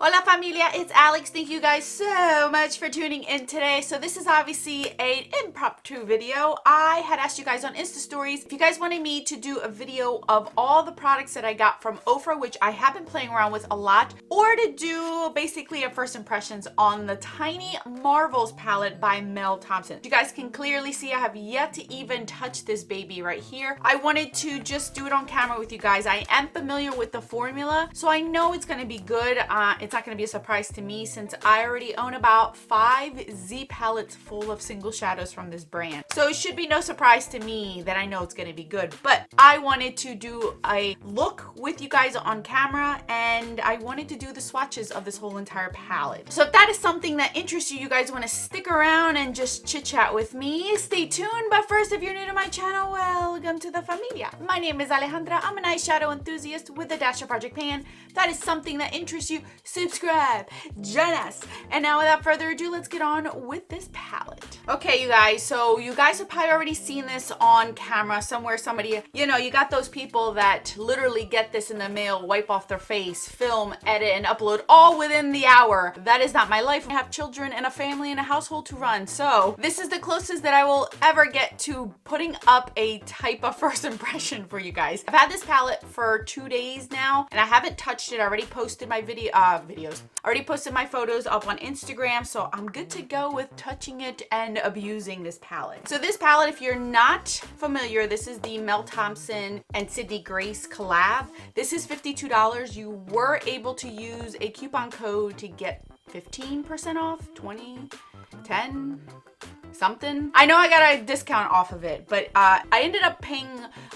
Hola familia, it's Alex. Thank you guys so much for tuning in today. So this is obviously an impromptu video. I had asked you guys on Insta stories if you guys wanted me to do a video of all the products that I got from Ofra, which I have been playing around with a lot, or to do basically a first impressions on the Tiny Marvels palette by Mel Thompson. You guys can clearly see I have yet to even touch this baby right here. I wanted to just do it on camera with you guys. I am familiar with the formula, so I know it's going to be good. It's not going to be a surprise to me since I already own about 5 Z palettes full of single shadows from this brand. So it should be no surprise to me that I know it's going to be good. But I wanted to do a look with you guys on camera, and I wanted to do the swatches of this whole entire palette. So if that is something that interests you, you guys want to stick around and just chit chat with me, stay tuned. But first, if you're new to my channel, welcome to the familia. My name is Alejandra. I'm an eyeshadow enthusiast with a dash of Project Pan. If that is something that interests you, subscribe, join us. And now without further ado, let's get on with this palette. Okay, you guys, so you guys have probably already seen this on camera somewhere. Somebody, you know, you got those people that literally get this in the mail, wipe off their face, film, edit, and upload all within the hour. That is not my life. I have children and a family and a household to run. So this is the closest that I will ever get to putting up a type of first impression for you guys. I've had this palette for 2 days now, and I haven't touched it. I already posted my videos. I already posted my photos up on Instagram, so I'm good to go with touching it and abusing this palette. So this palette, if you're not familiar, this is the Mel Thompson and Sydney Grace collab. This is $52. You were able to use a coupon code to get 15% off, 20, 10, something. I know I got a discount off of it, but I ended up paying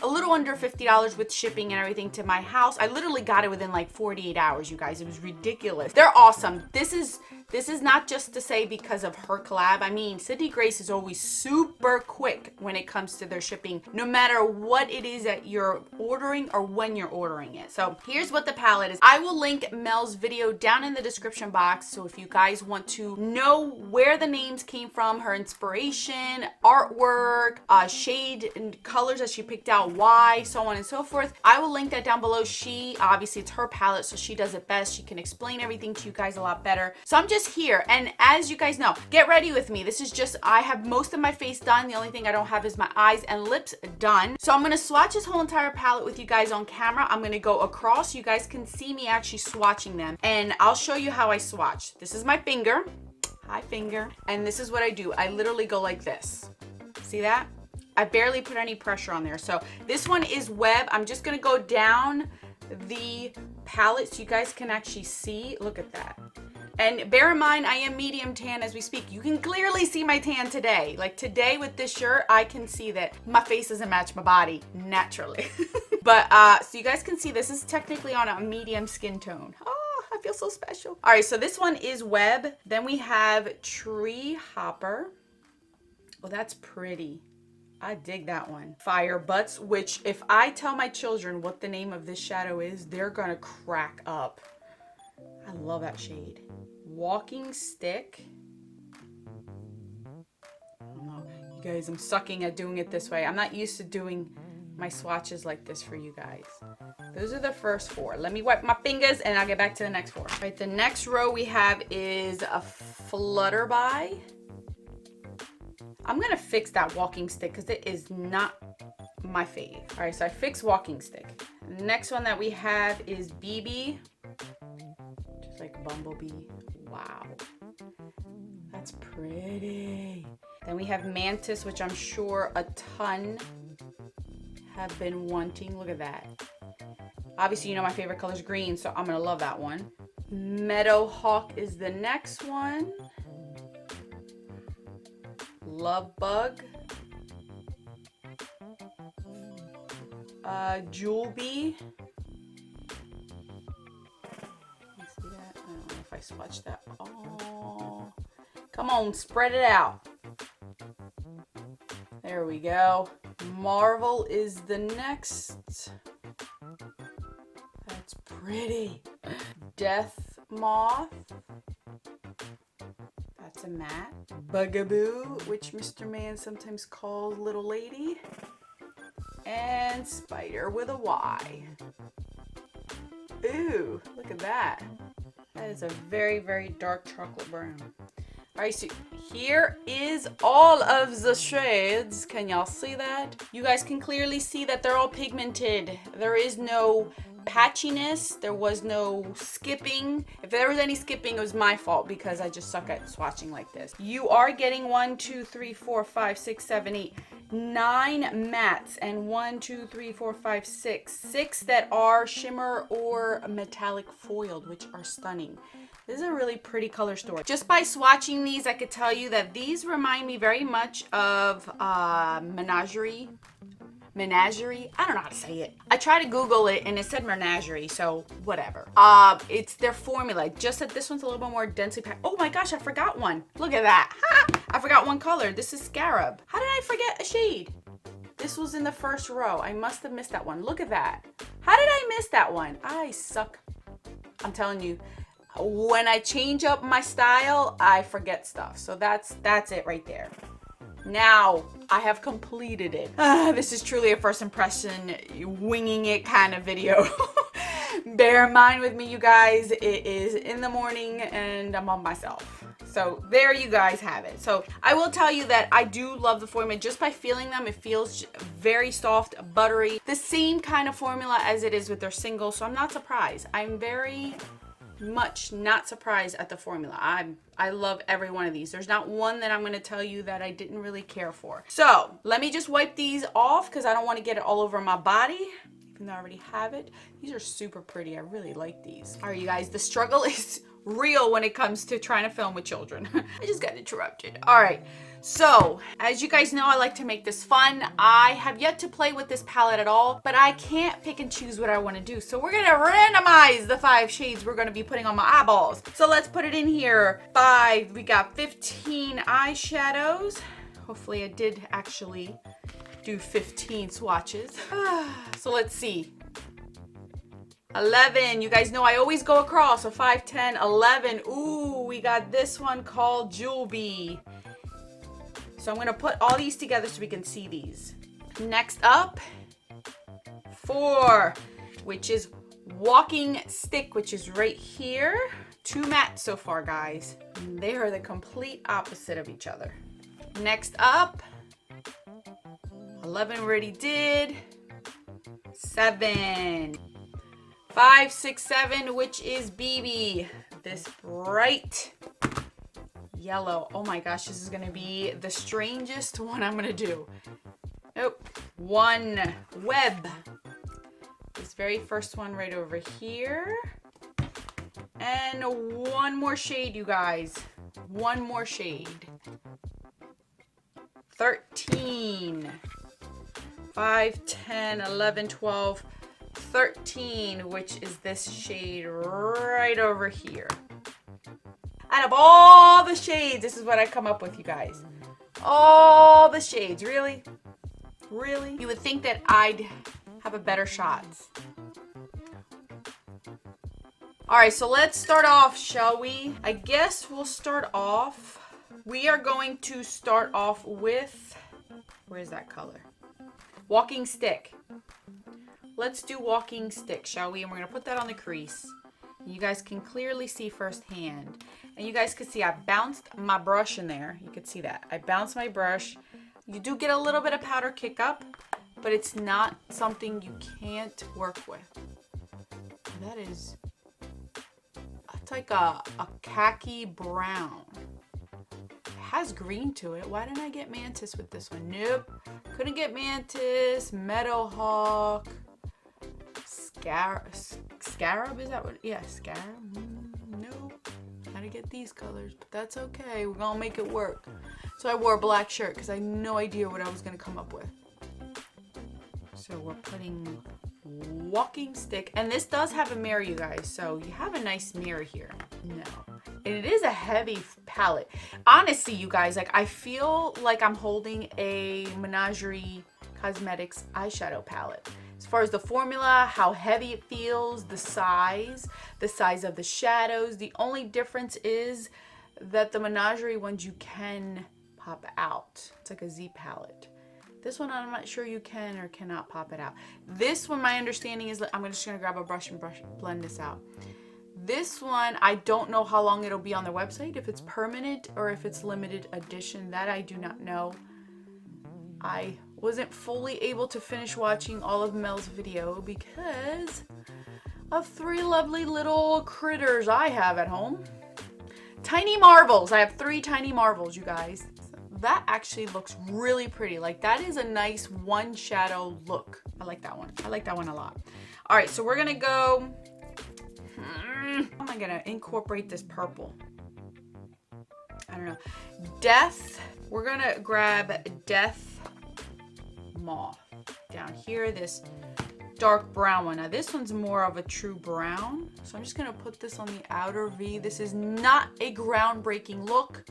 a little under $50 with shipping and everything to my house. I literally got it within like 48 hours, you guys. It was ridiculous. They're awesome. This is not just to say because of her collab. I mean, Sydney Grace is always super quick when it comes to their shipping, no matter what it is that you're ordering or when you're ordering it. So here's what the palette is. I will link Mel's video down in the description box. So if you guys want to know where the names came from, her inspiration, artwork, shade and colors that she picked out, why, so on and so forth, I will link that down below. She, obviously it's her palette, so she does it best. She can explain everything to you guys a lot better. So I'm just here, and as you guys know, get ready with me. This is just, I have most of my face done. The only thing I don't have is my eyes and lips done. So I'm going to swatch this whole entire palette with you guys on camera. I'm going to go across so you guys can see me actually swatching them, and I'll show you how I swatch. This is my finger. Hi, finger. And this is what I do. I literally go like this. See that? I barely put any pressure on there. So this one is web. I'm just going to go down the palette so you guys can actually see. Look at that. And bear in mind, I am medium tan as we speak. You can clearly see my tan today. Like today with this shirt, I can see that my face doesn't match my body naturally. But so you guys can see this is technically on a medium skin tone. Oh, I feel so special. All right, so this one is web. Then we have Tree Hopper. Oh, that's pretty. I dig that one. Fire Butts, which if I tell my children what the name of this shadow is, they're gonna crack up. I love that shade. Walking Stick. I don't know. You guys, I'm sucking at doing it this way. I'm not used to doing my swatches like this for you guys. Those are the first 4. Let me wipe my fingers and I'll get back to the next 4. All right, the next row we have is a Flutterby. I'm gonna fix that Walking Stick because it is not my fave. All right, so I fixed Walking Stick. The next one that we have is BB. Just like Bumblebee. Wow. That's pretty. Then we have Mantis, which I'm sure a ton have been wanting. Look at that. Obviously, you know my favorite color is green, so I'm gonna love that one. Meadowhawk is the next one. Love Bug. Jewel Bee. You see that? I don't know if I swatched that. Oh, come on, spread it out. There we go. Marvel is the next. That's pretty. Death Moth. That's a matte. Bugaboo, which Mr. Man sometimes calls Little Lady. And Spider with a Y. Ooh, look at that. That is a very, very dark chocolate brown. All right, so here is all of the shades. Can y'all see that? You guys can clearly see that they're all pigmented. There is no patchiness. There was no skipping. If there was any skipping, it was my fault because I just suck at swatching like this. You are getting 1, 2, 3, 4, 5, 6, 7, 8, 9 mattes and 1, 2, 3, 4, 5, 6 that are shimmer or metallic foiled, which are stunning. This is a really pretty color story. Just by swatching these, I could tell you that these remind me very much of Menagerie. Menagerie? I don't know how to say it. I tried to Google it and it said Menagerie, so whatever. It's their formula. Just that this one's a little bit more densely packed. Oh my gosh, I forgot one. Look at that. Ha! I forgot one color. This is Scarab. How did I forget a shade? This was in the first row. I must have missed that one. Look at that. How did I miss that one? I suck. I'm telling you. When I change up my style, I forget stuff. So that's it right there. Now, I have completed it. This is truly a first impression, winging it kind of video. Bear in mind with me, you guys, it is in the morning and I'm on myself. So there you guys have it. So I will tell you that I do love the formula. Just by feeling them, it feels very soft, buttery. The same kind of formula as it is with their single, so I'm not surprised. I'm very much not surprised at the formula. I love every one of these. There's not one that I'm going to tell you that I didn't really care for. So let me just wipe these off because I don't want to get it all over my body, even though I already have it. These are super pretty. I really like these. All right, you guys, the struggle is real when it comes to trying to film with children. I just got interrupted. All right. So, as you guys know, I like to make this fun. I have yet to play with this palette at all, but I can't pick and choose what I want to do. So we're going to randomize the 5 shades we're going to be putting on my eyeballs. So let's put it in here. 5, we got 15 eyeshadows. Hopefully I did actually do 15 swatches. So let's see. 11, you guys know I always go across. So 5, 10, 11. Ooh, we got this one called Jewel Bee. So I'm gonna put all these together so we can see these. Next up, 4, which is Walking Stick, which is right here. 2 mattes so far, guys. They are the complete opposite of each other. Next up, 11 already did. 7. 5, 6, 7, which is BB. This bright yellow. Oh my gosh, this is gonna be the strangest one I'm gonna do. Nope. 1, Web. This very first one right over here. And one more shade, you guys. One more shade. 13. 5, 10, 11, 12, 13, which is this shade right over here. Out of all the shades, this is what I come up with, you guys. All the shades, really? Really? You would think that I'd have a better shot. All right, so let's start off, shall we? I guess we'll start off. We are going to start off with, where's that color? Walking Stick. Let's do Walking Stick, shall we? And we're gonna put that on the crease. You guys can clearly see firsthand. And you guys can see I bounced my brush in there. You can see that. I bounced my brush. You do get a little bit of powder kick up, but it's not something you can't work with. That is, it's like a khaki brown. It has green to it. Why didn't I get Mantis with this one? Nope. Couldn't get Mantis, Meadowhawk, Scarab, is that what? Yeah, Scarab. No, gotta get these colors, but that's okay. We're gonna make it work. So I wore a black shirt because I had no idea what I was gonna come up with. So we're putting Walking Stick, and this does have a mirror, you guys. So you have a nice mirror here. No, and it is a heavy palette. Honestly, you guys, like I feel like I'm holding a Menagerie Cosmetics eyeshadow palette. As far as the formula, how heavy it feels, the size of the shadows. The only difference is that the Menagerie ones you can pop out. It's like a Z palette. This one, I'm not sure you can or cannot pop it out. This one, my understanding is, I'm just gonna grab a brush and blend this out. This one, I don't know how long it'll be on their website, if it's permanent or if it's limited edition. That I do not know. I wasn't fully able to finish watching all of Mel's video because of 3 lovely little critters I have at home. Tiny marvels. I have 3 tiny marvels, you guys. That actually looks really pretty. Like, that is a nice one shadow look. I like that one. I like that one a lot. All right, so we're gonna go. How am I gonna incorporate this purple? I don't know. Death. We're gonna grab Death Moth down here. This dark brown one. Now this one's more of a true brown. So I'm just gonna put this on the outer V. This is not a groundbreaking look.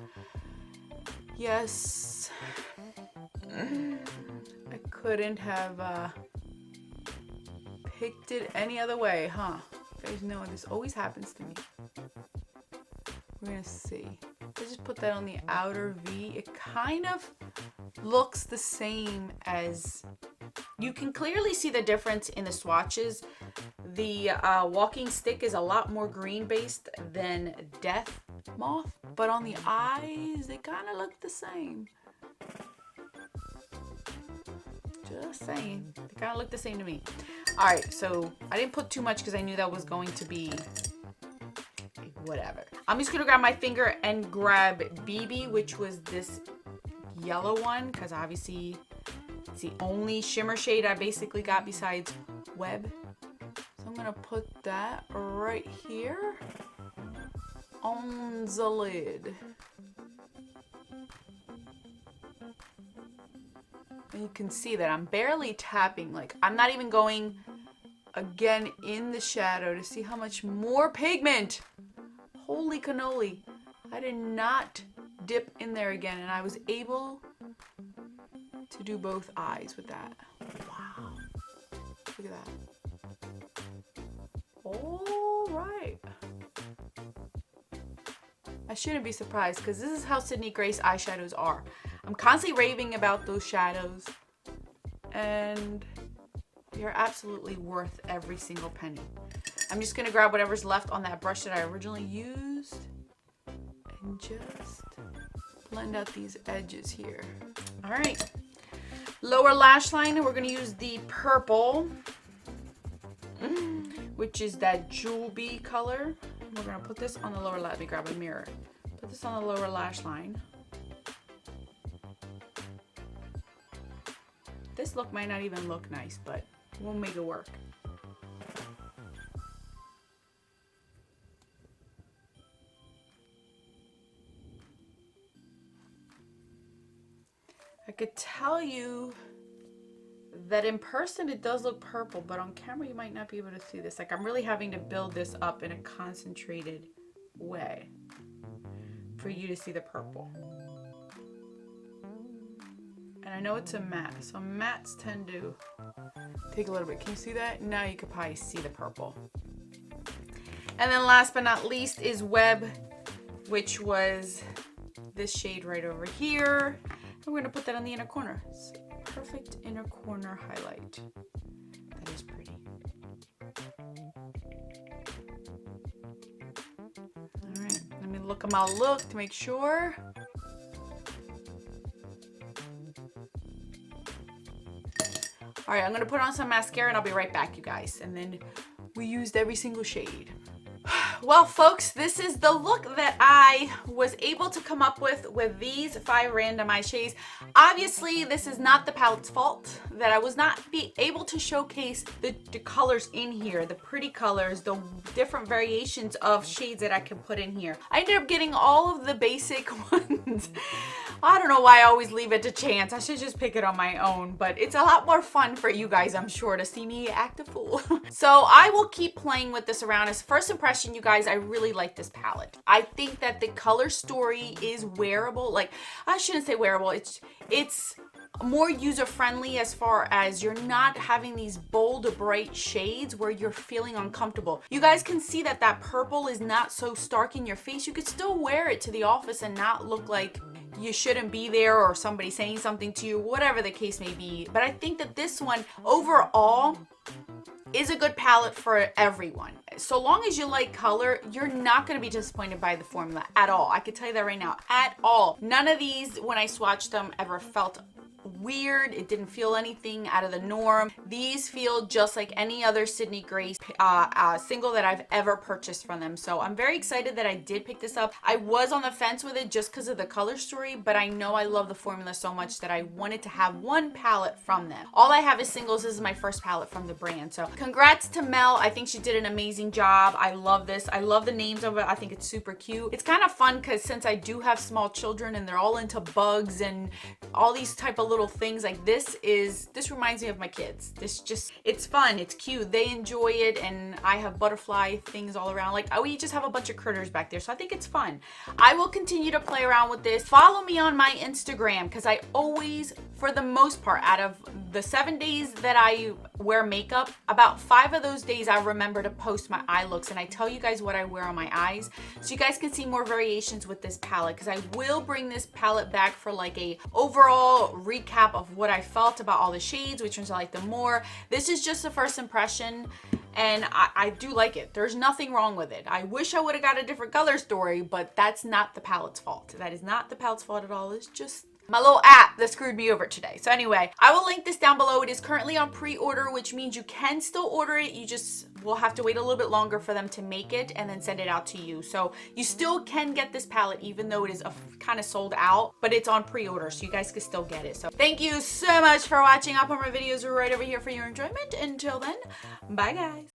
Yes. I couldn't have picked it any other way, huh? You guys know this always happens to me. We're gonna see. I just put that on the outer V. It kind of looks the same as, you can clearly see the difference in the swatches. The walking stick is a lot more green based than Death Moth, but on the eyes, they kind of look the same. Just saying. They kind of look the same to me. Alright, so I didn't put too much because I knew that was going to be whatever. I'm just going to grab my finger and grab BB, which was this yellow one, because obviously it's the only shimmer shade I basically got besides Web. So I'm going to put that right here on the lid. And you can see that I'm barely tapping. Like, I'm not even going again in the shadow to see how much more pigment. Holy cannoli. I did not dip in there again, and I was able to do both eyes with that. Wow. Look at that. All right. I shouldn't be surprised because this is how Sydney Grace eyeshadows are. I'm constantly raving about those shadows, and they're absolutely worth every single penny. I'm just going to grab whatever's left on that brush that I originally used and just blend out these edges here. All right. Lower lash line, we're going to use the purple, which is that Jewel Bee color. We're going to put this on the lower lash. Let me grab a mirror. Put this on the lower lash line. This look might not even look nice, but we'll make it work. I could tell you that in person it does look purple, but on camera you might not be able to see this. Like, I'm really having to build this up in a concentrated way for you to see the purple. And I know it's a matte, so mattes tend to take a little bit. Can you see that? Now you could probably see the purple. And then last but not least is Web, which was this shade right over here. And we're going to put that on the inner corner. It's perfect inner corner highlight. That is pretty. All right, let me look at my look to make sure. All right, I'm gonna put on some mascara and I'll be right back, you guys. And then we used every single shade. Well, folks, this is the look that I was able to come up with these 5 randomized shades. Obviously, this is not the palette's fault that I was not able to showcase the colors in here, the pretty colors, the different variations of shades that I can put in here. I ended up getting all of the basic ones. I don't know why I always leave it to chance. I should just pick it on my own, but it's a lot more fun for you guys, I'm sure, to see me act a fool. So I will keep playing with this around. As first impression, you guys, I really like this palette. I think that the color story is wearable. Like, I shouldn't say wearable. It's more user-friendly as far as you're not having these bold, bright shades where you're feeling uncomfortable. You guys can see that that purple is not so stark in your face. You could still wear it to the office and not look like you shouldn't be there or somebody saying something to you, whatever the case may be. But I think that this one overall is a good palette for everyone. so long as you like color, you're not going to be disappointed by the formula at all. I can tell you that right now, at all. None of these, when I swatched them, ever felt weird. It didn't feel anything out of the norm. These feel just like any other Sydney Grace single that I've ever purchased from them. So I'm very excited that I did pick this up. I was on the fence with it just because of the color story, but I know I love the formula so much that I wanted to have one palette from them. All I have is singles. This is my first palette from the brand. So congrats to Mel. I think she did an amazing job. I love this. I love the names of it. I think it's super cute. It's kind of fun because since I do have small children and they're all into bugs and all these type of little things, like this reminds me of my kids. It's fun, it's cute, they enjoy it, and I have butterfly things all around. Like, we just have a bunch of critters back there, so I think it's fun. I will continue to play around with this. Follow me on my Instagram, because I always, for the most part, out of the 7 days that I wear makeup, about 5 of those days I remember to post my eye looks, and I tell you guys what I wear on my eyes, so you guys can see more variations with this palette, because I will bring this palette back for like a overall recap of what I felt about all the shades, which ones I like them more. This is just a first impression, and I do like it. There's nothing wrong with it. I wish I would have got a different color story, but that's not the palette's fault. That is not the palette's fault at all. It's just my little app that screwed me over today. So anyway, I will link this down below. It is currently on pre-order, which means you can still order it. You just will have to wait a little bit longer for them to make it and then send it out to you. So you still can get this palette even though it is kind of sold out, but it's on pre-order, so you guys can still get it. So thank you so much for watching. I'll put my videos right over here for your enjoyment. Until then, bye guys.